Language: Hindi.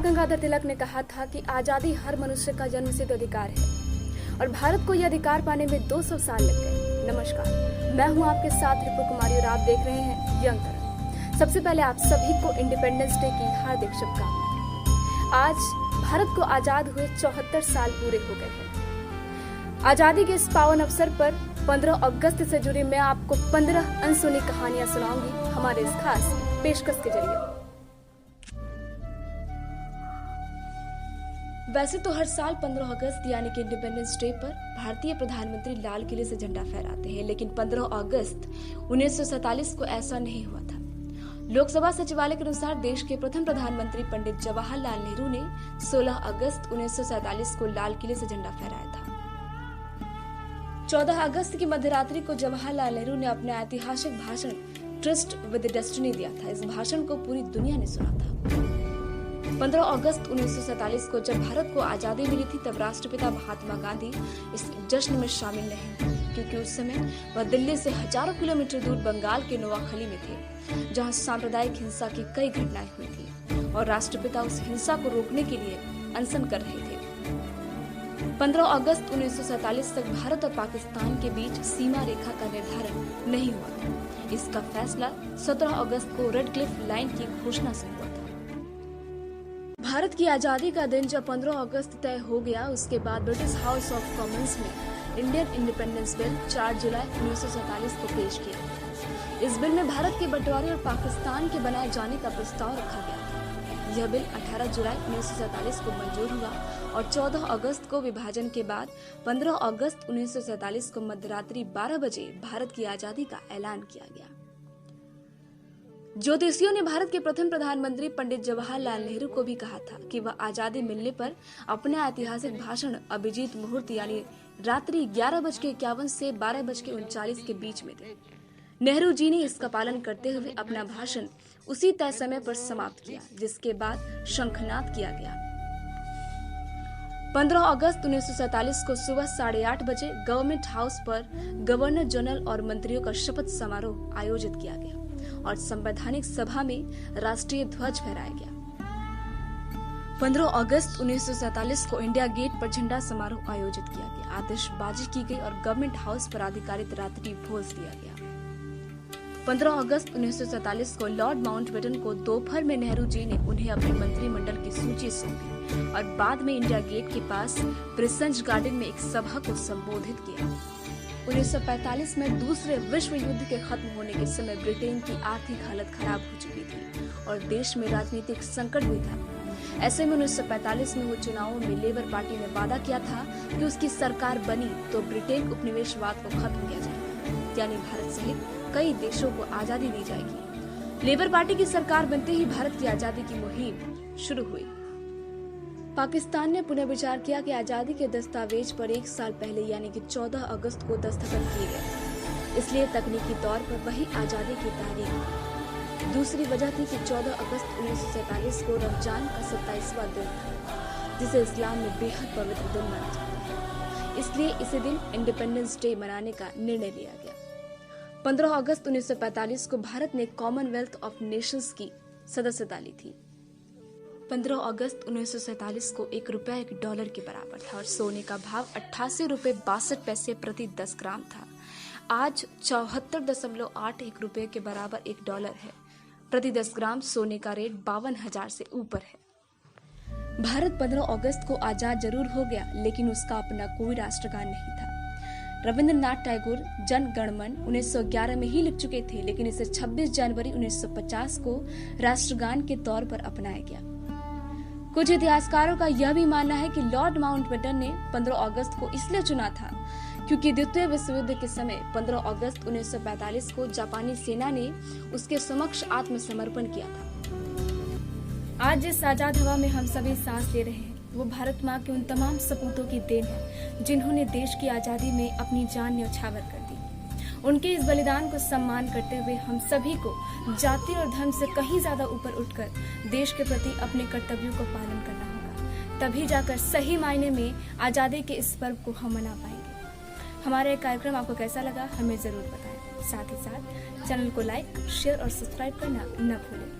बाल गंगाधर तिलक ने कहा था कि आजादी हर मनुष्य का जन्मसिद्ध अधिकार है और भारत को यह अधिकार पाने में 200 साल लग गए। नमस्कार, मैं हूं आपके साथ रिपु कुमारी और आप देख रहे हैं यंग तरंग। सबसे पहले आप सभी को इंडिपेंडेंस डे की हार्दिक शुभकामनाएं। आज भारत को आजाद हुए 74 साल पूरे हो गए हैं। आजादी के इस पावन अवसर पर 15 अगस्त से जुड़ी मैं आपको 15 अनसुनी कहानियां सुनाऊंगी हमारे इस खास पेशकश के जरिए। वैसे तो हर साल 15 अगस्त यानी कि इंडिपेंडेंस डे पर भारतीय प्रधानमंत्री लाल किले से झंडा फहराते हैं, लेकिन 15 अगस्त 1947 को ऐसा नहीं हुआ था। लोकसभा सचिवालय के अनुसार देश के प्रथम प्रधानमंत्री पंडित जवाहरलाल नेहरू ने 16 अगस्त 1947 को लाल किले से झंडा फहराया था। 14 अगस्त की मध्यरात्रि को जवाहरलाल नेहरू ने अपना ऐतिहासिक भाषण ट्रस्ट विद डेस्टिनी दिया था। इस भाषण को पूरी दुनिया ने सुना था। 15 अगस्त 1947 को जब भारत को आजादी मिली थी, तब राष्ट्रपिता महात्मा गांधी इस जश्न में शामिल नहीं थे, क्योंकि उस समय वह दिल्ली से हजारों किलोमीटर दूर बंगाल के नोआखली में थे, जहां सांप्रदायिक हिंसा की कई घटनाएं हुई थी और राष्ट्रपिता उस हिंसा को रोकने के लिए अनशन कर रहे थे। 15 अगस्त 1947 तक भारत और पाकिस्तान के बीच सीमा रेखा का निर्धारण नहीं हुआ था। इसका फैसला 17 अगस्त को रेड क्लिफ लाइन की घोषणा से हुआ था। भारत की आजादी का दिन जब 15 अगस्त तय हो गया, उसके बाद ब्रिटिश हाउस ऑफ कॉमन्स ने इंडियन इंडिपेंडेंस बिल 4 जुलाई 1947 को पेश किया। इस बिल में भारत के बंटवारे और पाकिस्तान के बनाए जाने का प्रस्ताव रखा गया था। यह बिल 18 जुलाई 1947 को मंजूर हुआ और 14 अगस्त को विभाजन के बाद 15 अगस्त 1947 को मध्यरात्रि 12 बजे भारत की आजादी का ऐलान किया गया। ज्योतिषियों ने भारत के प्रथम प्रधानमंत्री पंडित जवाहरलाल नेहरू को भी कहा था कि वह आजादी मिलने पर अपना ऐतिहासिक भाषण अभिजीत मुहूर्त यानी रात्रि 11:51 से 12:39 के बीच में दे। नेहरू जी ने इसका पालन करते हुए अपना भाषण उसी तय समय पर समाप्त किया, जिसके बाद शंखनाद किया गया। 15 अगस्त 1947 को सुबह 8:30 बजे गवर्नमेंट हाउस पर गवर्नर जनरल और मंत्रियों का शपथ समारोह आयोजित किया गया और संवैधानिक सभा में राष्ट्रीय ध्वज फहराया गया। 15 अगस्त 1947 को इंडिया गेट पर झंडा समारोह आयोजित किया गया, आतिशबाजी की गई और गवर्नमेंट हाउस पर अधिकारिक रात्रि भोज दिया गया। 15 अगस्त 1947 को लॉर्ड माउंटबेटन को दोपहर में नेहरू जी ने उन्हें अपने मंत्रिमंडल की सूची सौंपी और बाद में इंडिया गेट के पास प्रेसिडेंट गार्डन में एक सभा को संबोधित किया। 1945 में दूसरे विश्व युद्ध के खत्म होने के समय ब्रिटेन की आर्थिक हालत खराब हो चुकी थी और देश में राजनीतिक संकट भी था। ऐसे में 1945 में हुए चुनावों में लेबर पार्टी ने वादा किया था कि उसकी सरकार बनी तो ब्रिटेन उपनिवेशवाद को खत्म किया जाएगा, यानी भारत सहित कई देशों को आजादी दी जाएगी। लेबर पार्टी की सरकार बनते ही भारत की आजादी की मुहिम शुरू हुई। पाकिस्तान ने पुनः विचार किया कि आजादी के दस्तावेज पर 1 साल पहले यानी कि 14 अगस्त को दस्तखत किए गए, इसलिए तकनीकी तौर पर वही आजादी की तारीख। दूसरी वजह थी कि 14 अगस्त 1947 को रमजान का 27वां दिन था, जिसे इस्लाम में बेहद पवित्र दिन माना जाता है, इसलिए इसी दिन इंडिपेंडेंस डे मनाने का निर्णय लिया गया। 15 अगस्त 1945 को भारत ने कॉमनवेल्थ ऑफ नेशंस की सदस्यता ली थी। 15 अगस्त 1947 को $1 के बराबर था और सोने का भाव 88 रुपए 62 पैसे प्रति 10 ग्राम था। आज 74.81 रुपए के बराबर $1 है। प्रति 10 ग्राम सोने का रेट 52,000 से ऊपर है। भारत 15 अगस्त को आजाद जरूर हो गया, लेकिन उसका अपना कोई राष्ट्रगान नहीं था। रविंद्रनाथ टैगोर जन गण मन 1911 में ही लिख चुके थे, लेकिन इसे 26 जनवरी 1950 को राष्ट्रगान के तौर पर अपनाया गया। कुछ इतिहासकारों का यह भी मानना है कि लॉर्ड माउंटबेटन ने 15 अगस्त को इसलिए चुना था क्योंकि द्वितीय विश्व युद्ध के समय 15 अगस्त 1945 को जापानी सेना ने उसके समक्ष आत्मसमर्पण किया था। आज जिस आजाद हवा में हम सभी सांस ले रहे हैं, वो भारत माँ के उन तमाम सपूतों की देन है जिन्होंने देश की आजादी में अपनी जान न्यौछावर कर दी। उनके इस बलिदान को सम्मान करते हुए हम सभी को जाति और धर्म से कहीं ज्यादा ऊपर उठकर देश के प्रति अपने कर्तव्यों को पालन करना होगा। तभी जाकर सही मायने में आजादी के इस पर्व को हम मना पाएंगे। हमारा ये कार्यक्रम आपको कैसा लगा हमें जरूर बताएं। साथ ही साथ चैनल को लाइक, शेयर और सब्सक्राइब करना न भूलें।